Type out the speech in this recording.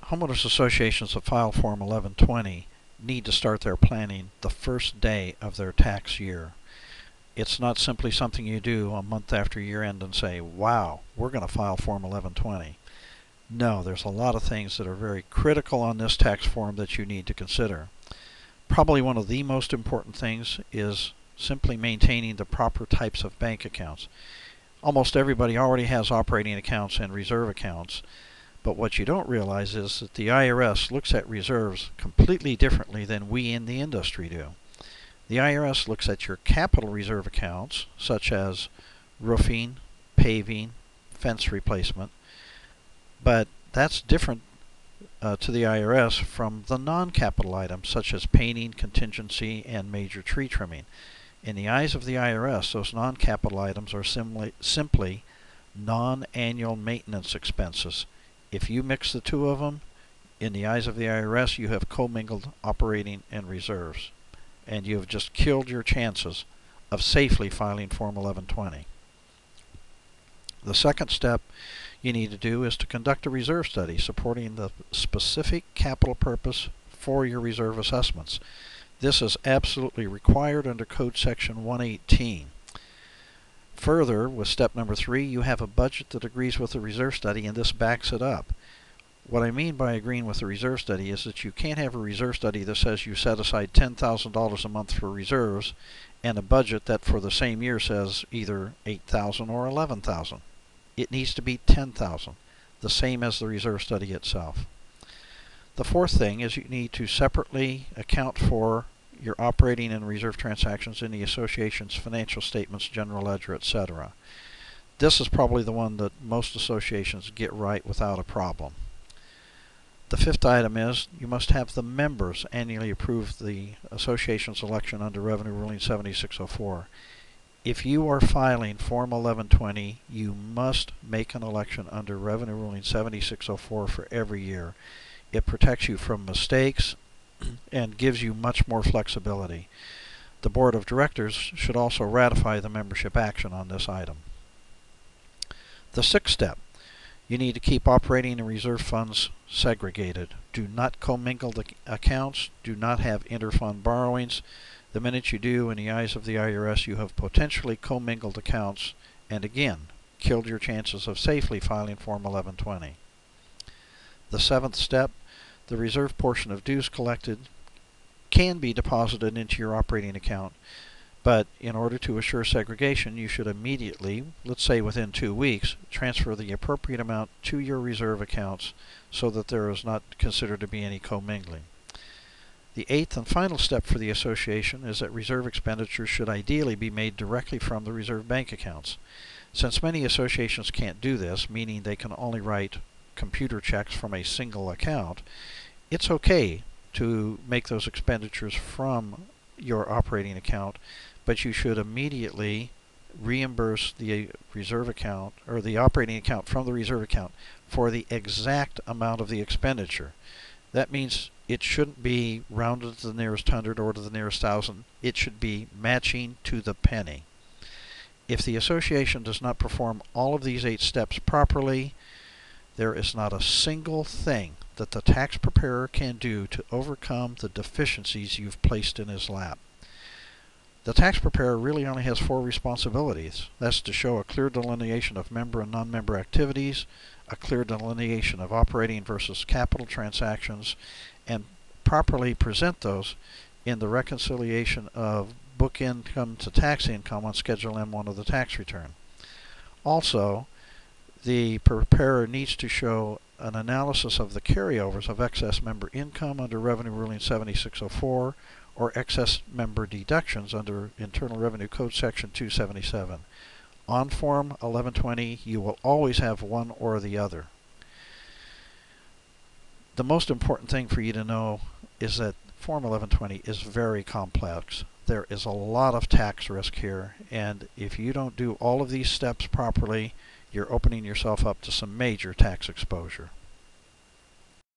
Homeowners associations that file Form 1120 need to start their planning the first day of their tax year. It's not simply something you do a month after year end and say, wow, we're going to file Form 1120. No, there's a lot of things that are very critical on this tax form that you need to consider. Probably one of the most important things is simply maintaining the proper types of bank accounts. Almost everybody already has operating accounts and reserve accounts, but what you don't realize is that the IRS looks at reserves completely differently than we in the industry do. The IRS looks at your capital reserve accounts, such as roofing, paving, fence replacement, but that's different to the IRS from the non-capital items, such as painting, contingency, and major tree trimming. In the eyes of the IRS, those non-capital items are simply non-annual maintenance expenses. If you mix the two of them, in the eyes of the IRS, you have commingled operating and reserves, and you have just killed your chances of safely filing Form 1120. The second step you need to do is to conduct a reserve study supporting the specific capital purpose for your reserve assessments. This is absolutely required under Code Section 118. Further, with step number 3, you have a budget that agrees with the reserve study, and this backs it up. What I mean by agreeing with the reserve study is that you can't have a reserve study that says you set aside $10,000 a month for reserves and a budget that for the same year says either $8,000 or $11,000. It needs to be $10,000, the same as the reserve study itself. The fourth thing is you need to separately account for your operating and reserve transactions in the association's financial statements, general ledger, etc. This is probably the one that most associations get right without a problem. The fifth item is you must have the members annually approve the association's election under Revenue Ruling 7604. If you are filing Form 1120, you must make an election under Revenue Ruling 7604 for every year. It protects you from mistakes and gives you much more flexibility. The Board of Directors should also ratify the membership action on this item. The sixth step, you need to keep operating and reserve funds segregated. Do not commingle the accounts. Do not have inter-fund borrowings. The minute you do, in the eyes of the IRS, you have potentially commingled accounts and again killed your chances of safely filing Form 1120. The seventh step, the reserve portion of dues collected can be deposited into your operating account, but in order to assure segregation, you should immediately, let's say within 2 weeks, transfer the appropriate amount to your reserve accounts so that there is not considered to be any commingling. The eighth and final step for the association is that reserve expenditures should ideally be made directly from the reserve bank accounts. Since many associations can't do this, meaning they can only write computer checks from a single account, it's okay to make those expenditures from your operating account, but you should immediately reimburse the reserve account or the operating account from the reserve account for the exact amount of the expenditure. That means it shouldn't be rounded to the nearest hundred or to the nearest thousand. It should be matching to the penny. If the association does not perform all of these 8 steps properly, there is not a single thing that the tax preparer can do to overcome the deficiencies you've placed in his lap. The tax preparer really only has 4 responsibilities. That's to show a clear delineation of member and non-member activities, a clear delineation of operating versus capital transactions, and properly present those in the reconciliation of book income to tax income on Schedule M1 of the tax return. Also, the preparer needs to show an analysis of the carryovers of excess member income under Revenue Ruling 7604 or excess member deductions under Internal Revenue Code Section 277. On Form 1120, you will always have one or the other. The most important thing for you to know is that Form 1120 is very complex. There is a lot of tax risk here, and if you don't do all of these steps properly, you're opening yourself up to some major tax exposure.